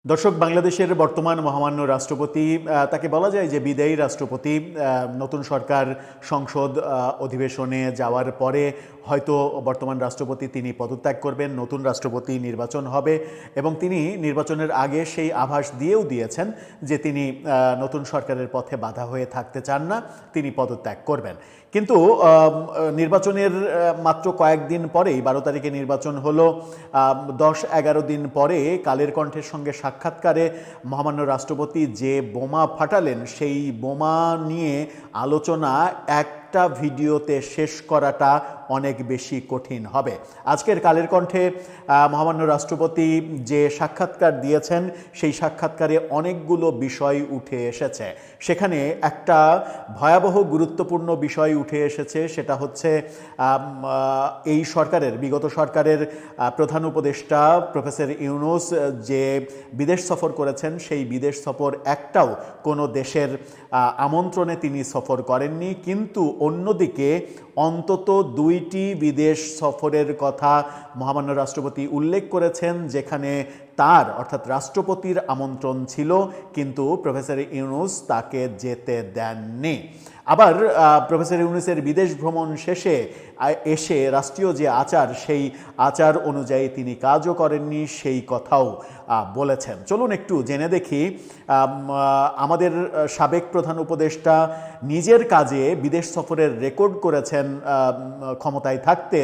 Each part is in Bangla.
দর্শক, বাংলাদেশের বর্তমান মহামান্য রাষ্ট্রপতি তাকে বলা যায় যে বিদায়ী রাষ্ট্রপতি। নতুন সরকার সংসদ অধিবেশনে যাওয়ার পরে হয়তো বর্তমান রাষ্ট্রপতি তিনি পদত্যাগ করবেন, নতুন রাষ্ট্রপতি নির্বাচন হবে এবং তিনি নির্বাচনের আগে সেই আভাস দিয়েও দিয়েছেন যে তিনি নতুন সরকারের পথে বাধা হয়ে থাকতে চান না, তিনি পদত্যাগ করবেন। কিন্তু নির্বাচনের মাত্র কয়েকদিন পরেই 12 তারিখে নির্বাচন হলো। 10-11 দিন পরে কালের কণ্ঠের সঙ্গে সাক্ষাৎকারে মহামান্য রাষ্ট্রপতি যে বোমা ফাটালেন, সেই বোমা নিয়ে আলোচনা একটা ভিডিওতে শেষ করাটা অনেক বেশি কঠিন হবে। আজকের কালের কণ্ঠে মহামান্য রাষ্ট্রপতি যে সাক্ষাৎকার দিয়েছেন, সেই সাক্ষাৎকারে অনেকগুলো বিষয় উঠে এসেছে। সেখানে একটা ভয়াবহ গুরুত্বপূর্ণ বিষয় উঠে এসেছে, সেটা হচ্ছে এই সরকারের, বিগত সরকারের প্রধান উপদেষ্টা প্রফেসর ইউনূস যে বিদেশ সফর করেছেন, সেই বিদেশ সফর একটাও কোনো দেশের আমন্ত্রণে তিনি সফর করেননি। কিন্তু অন্যদিকে অন্তত 2টি বিদেশ সফরের কথা মহামান্য রাষ্ট্রপতি উল্লেখ করেছেন, যেখানে তার অর্থাৎ রাষ্ট্রপতির আমন্ত্রণ ছিল, কিন্তু প্রফেসর ইউনূস তাকে যেতে দেননি। আবার প্রফেসর ইউনূসের বিদেশ ভ্রমণ শেষে এসে রাষ্ট্রীয় যে আচার, সেই আচার অনুযায়ী তিনি কাজও করেননি, সেই কথাও বলেছেন। চলুন একটু জেনে দেখি আমাদের সাবেক প্রধান উপদেষ্টা নিজের কাজে বিদেশ সফরের রেকর্ড করেছেন ক্ষমতায় থাকতে,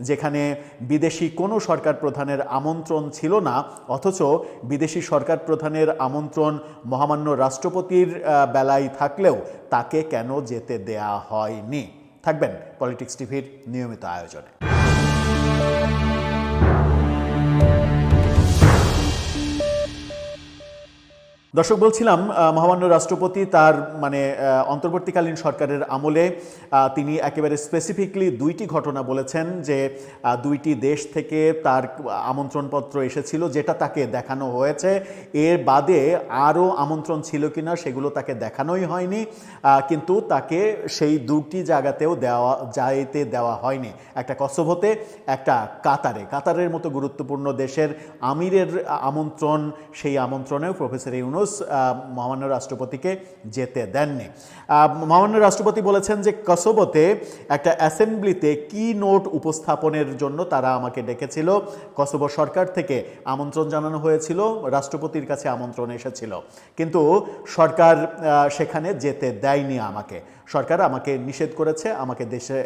যেখানে বিদেশি কোনো সরকার প্রধানের আমন্ত্রণ ছিল না, অথচ বিদেশি সরকার প্রধানের আমন্ত্রণ মহামান্য রাষ্ট্রপতির বেলায় থাকলেও তাকে কেন যেতে দেয়া হয়নি। থাকবেন পলিটিক্স টিভির নিয়মিত আয়োজনে। দর্শক, বলছিলাম মহামান্য রাষ্ট্রপতি তার অন্তর্বর্তীকালীন সরকারের আমলে তিনি একেবারে স্পেসিফিকলি 2টি ঘটনা বলেছেন যে 2টি দেশ থেকে তার আমন্ত্রণপত্র এসেছিল, যেটা তাকে দেখানো হয়েছে। এর বাদে আরও আমন্ত্রণ ছিল কিনা সেগুলো তাকে দেখানোই হয়নি, কিন্তু তাকে সেই 2টি জায়গাতেও যাইতে দেওয়া হয়নি। একটা কসোভোতে, একটা কাতারের মতো গুরুত্বপূর্ণ দেশের আমিরের আমন্ত্রণ, সেই আমন্ত্রণেও প্রফেসর ইউনূস মহামান্য রাষ্ট্রপতিকে যেতে দেননি। মহামান্য রাষ্ট্রপতি বলেছেন যে কসোভোতে একটা অ্যাসেম্বলিতে কি নোট উপস্থাপনের জন্য তারা আমাকে ডেকেছিল। কসোভো সরকার থেকে আমন্ত্রণ জানানো হয়েছিল, রাষ্ট্রপতির কাছে আমন্ত্রণ এসেছিল, কিন্তু সরকার সেখানে যেতে দেয়নি আমাকে। সরকার আমাকে নিষেধ করেছে, আমাকে দেশে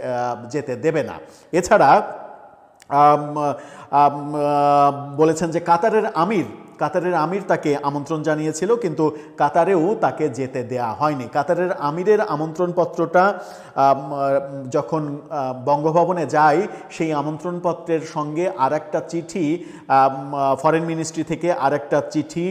যেতে দেবে না। এছাড়া বলেছেন যে কাতারের আমির তাকে আমন্ত্রণ জানিয়েছিল, কিন্তু কাতারেও তাকে যেতে দেয়া হয়নি। কাতারের আমিরের আমন্ত্রণপত্রটা যখন বঙ্গভবনে যায়, সেই আমন্ত্রণপত্রের সঙ্গে আরেকটা চিঠি ফরেন মিনিস্ট্রি থেকে আরেকটা চিঠি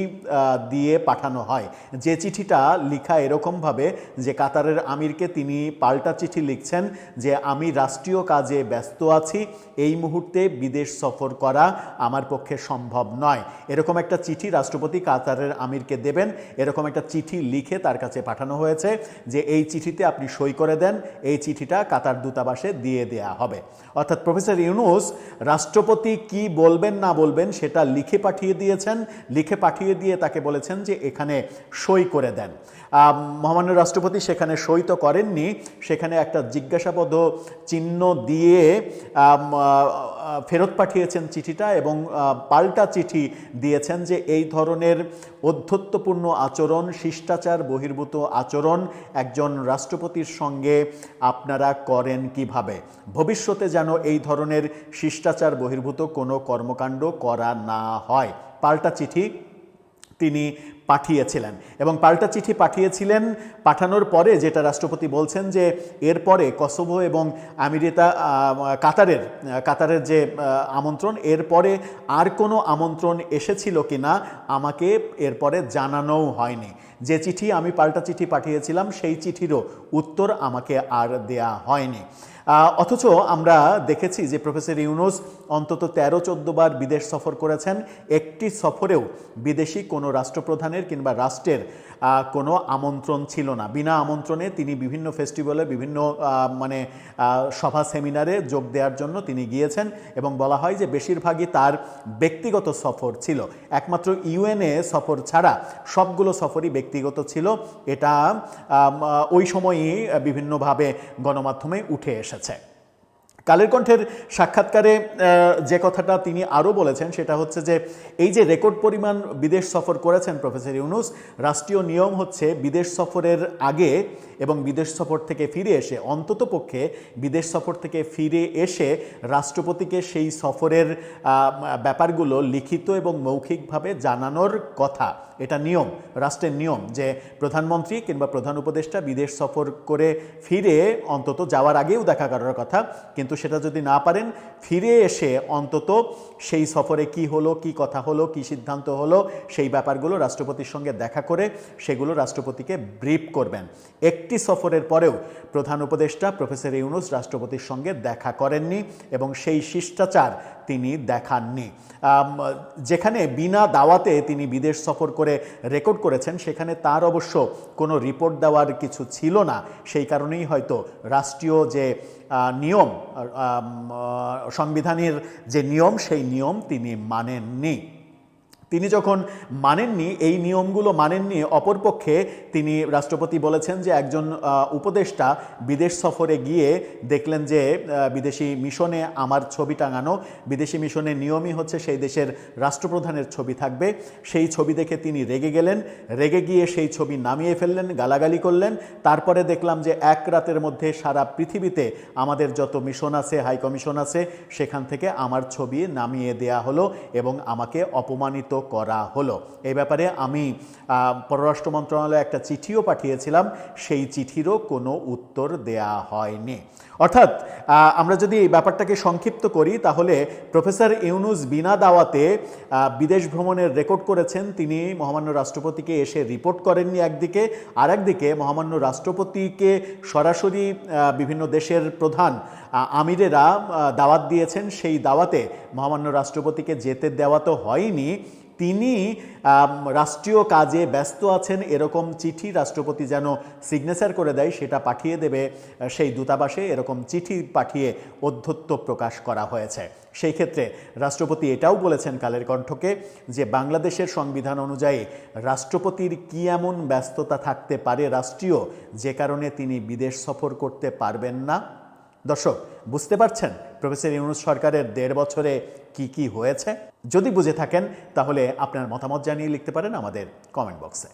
দিয়ে পাঠানো হয়, যে চিঠিটা লেখা এরকমভাবে যে কাতারের আমিরকে তিনি পাল্টা চিঠি লিখছেন যে আমি রাষ্ট্রীয় কাজে ব্যস্ত আছি, এই মুহূর্তে বিদেশ সফর করা আমার পক্ষে সম্ভব নয়। এরকম একটা চিঠি রাষ্ট্রপতি কাতারের আমিরকে দেবেন, এরকম একটা চিঠি লিখে তার কাছে পাঠানো হয়েছে যে এই চিঠিতে আপনি সই করে দেন, এই চিঠিটা কাতার দূতাবাসে দিয়ে দেয়া হবে। অর্থাৎ প্রফেসর ইউনূস রাষ্ট্রপতি কি বলবেন না বলবেন সেটা লিখে পাঠিয়ে দিয়েছেন, লিখে পাঠিয়ে দিয়ে তাকে বলেছেন যে এখানে সই করে দেন। মহামান্য রাষ্ট্রপতি সেখানে সই তো করেননি, সেখানে একটা জিজ্ঞাসাবোধ চিহ্ন দিয়ে ফেরত পাঠিয়েছেন চিঠিটা এবং পাল্টা চিঠি দিয়েছেন যে এই ধরনের অধ্যত্বপূর্ণ আচরণ, শিষ্টাচার বহির্ভূত আচরণ একজন রাষ্ট্রপতির সঙ্গে আপনারা করেন কিভাবে, ভবিষ্যতে যেন এই ধরনের শিষ্টাচার বহির্ভূত কোনো কর্মকাণ্ড করা না হয়। পাল্টা চিঠি তিনি পাঠিয়েছিলেন এবং পাল্টা চিঠি পাঠিয়েছিলেন। পাঠানোর পরে যেটা রাষ্ট্রপতি বলছেন যে এরপরে কসোভো এবং কাতারের যে আমন্ত্রণ, এরপরে আর কোনো আমন্ত্রণ এসেছিল কিনা আমাকে এরপরে জানানোও হয়নি। যে চিঠি আমি পাল্টা চিঠি পাঠিয়েছিলাম, সেই চিঠিরও উত্তর আমাকে আর দেয়া হয়নি। অথচ আমরা দেখেছি যে প্রফেসর ইউনূস অন্তত 13-14 বার বিদেশ সফর করেছেন। একটি সফরেও বিদেশি কোনো রাষ্ট্রপ্রধানের কিংবা রাষ্ট্রের কোনো আমন্ত্রণ ছিল না। বিনা আমন্ত্রণে তিনি বিভিন্ন ফেস্টিভ্যালে, বিভিন্ন সভা সেমিনারে যোগ দেওয়ার জন্য তিনি গিয়েছেন এবং বলা হয় যে বেশিরভাগই তার ব্যক্তিগত সফর ছিল। একমাত্র ইউএনএ সফর ছাড়া সবগুলো সফরই ব্যক্তিগত ছিল। এটা ওই সময়ই বিভিন্নভাবে গণমাধ্যমে উঠে এসেছে। কালের কণ্ঠের সাক্ষাৎকারে যে কথাটা তিনি আরও বলেছেন সেটা হচ্ছে যে এই যে রেকর্ড পরিমাণ বিদেশ সফর করেছেন প্রফেসর ইউনূস, রাষ্ট্রীয় নিয়ম হচ্ছে বিদেশ সফরের আগে এবং বিদেশ সফর থেকে ফিরে এসে, অন্ততপক্ষে বিদেশ সফর থেকে ফিরে এসে রাষ্ট্রপতিকে সেই সফরের ব্যাপারগুলো লিখিত এবং মৌখিকভাবে জানানোর কথা। এটা নিয়ম, রাষ্ট্রের নিয়ম যে প্রধানমন্ত্রী কিংবা প্রধান উপদেষ্টা বিদেশ সফর করে ফিরে অন্তত যাওয়ার আগেও দেখা করার কথা, কিন্তু সেটা যদি না পারেন ফিরে এসে অন্তত সেই সফরে কি হলো, কি কথা হলো, কি সিদ্ধান্ত হলো সেই ব্যাপারগুলো রাষ্ট্রপতির সঙ্গে দেখা করে সেগুলো রাষ্ট্রপতিকে ব্রিফ করবেন। একটি সফরের পরেও প্রধান উপদেষ্টা প্রফেসর ইউনূস রাষ্ট্রপতির সঙ্গে দেখা করেননি এবং সেই শিষ্টাচার তিনি দেখাননি। যেখানে বিনা দাওয়াতে তিনি বিদেশ সফর করে রেকর্ড করেছেন সেখানে তার অবশ্য কোনো রিপোর্ট দেওয়ার কিছু ছিল না। সেই কারণেই হয়তো রাষ্ট্রীয় যে নিয়ম, সংবিধানের যে নিয়ম, সেই নিয়ম তিনি মানেননি। তিনি যখন মানেননি, এই নিয়মগুলো মানেননি, অপরপক্ষে তিনি রাষ্ট্রপতি বলেছেন যে একজন উপদেষ্টা বিদেশ সফরে গিয়ে দেখলেন যে বিদেশি মিশনে আমার ছবি টাঙানো, বিদেশি মিশনের নিয়মই হচ্ছে সেই দেশের রাষ্ট্রপ্রধানের ছবি থাকবে। সেই ছবি দেখে তিনি রেগে গেলেন, রেগে গিয়ে সেই ছবি নামিয়ে ফেললেন, গালাগালি করলেন। তারপরে দেখলাম যে এক রাতের মধ্যে সারা পৃথিবীতে আমাদের যত মিশন আছে, হাই কমিশন আছে, সেখান থেকে আমার ছবি নামিয়ে দেয়া হলো এবং আমাকে অপমানিত করা হলো। এই ব্যাপারে আমি পররাষ্ট্র মন্ত্রণালয়ে একটা চিঠিও পাঠিয়েছিলাম, সেই চিঠিরও কোনো উত্তর দেয়া হয়নি। অর্থাৎ আমরা যদি এই ব্যাপারটাকে সংক্ষিপ্ত করি তাহলে প্রফেসর ইউনূস বিনা দাওয়াতে বিদেশ ভ্রমণের রেকর্ড করেছেন। তিনি মহামান্য রাষ্ট্রপতিকে এসে রিপোর্ট করেননি একদিকে, আর একদিকে মহামান্য রাষ্ট্রপতিকে সরাসরি বিভিন্ন দেশের প্রধান আমিরেরা দাওয়াত দিয়েছেন। সেই দাওয়াতে মহামান্য রাষ্ট্রপতিকে যেতে দেওয়া তো হয়নি, তিনি রাষ্ট্রীয় কাজে ব্যস্ত আছেন এরকম চিঠি রাষ্ট্রপতি যেন সিগনেচার করে দেয় সেটা পাঠিয়ে দেবে সেই দূতাবাসে, এরকম চিঠি পাঠিয়ে অধ্যত্ব প্রকাশ করা হয়েছে। সেই ক্ষেত্রে রাষ্ট্রপতি এটাও বলেছেন কালের কণ্ঠকে যে বাংলাদেশের সংবিধান অনুযায়ী রাষ্ট্রপতির কি এমন ব্যস্ততা থাকতে পারে রাষ্ট্রীয়, যে কারণে তিনি বিদেশ সফর করতে পারবেন না। দর্শক, বুঝতে পারছেন প্রফেসর ইউনূস সরকারের 1.5 বছরে কি কি হয়েছে? যদি বুঝে থাকেন তাহলে আপনার মতামত জানিয়ে লিখতে পারেন আমাদের কমেন্ট বক্সে।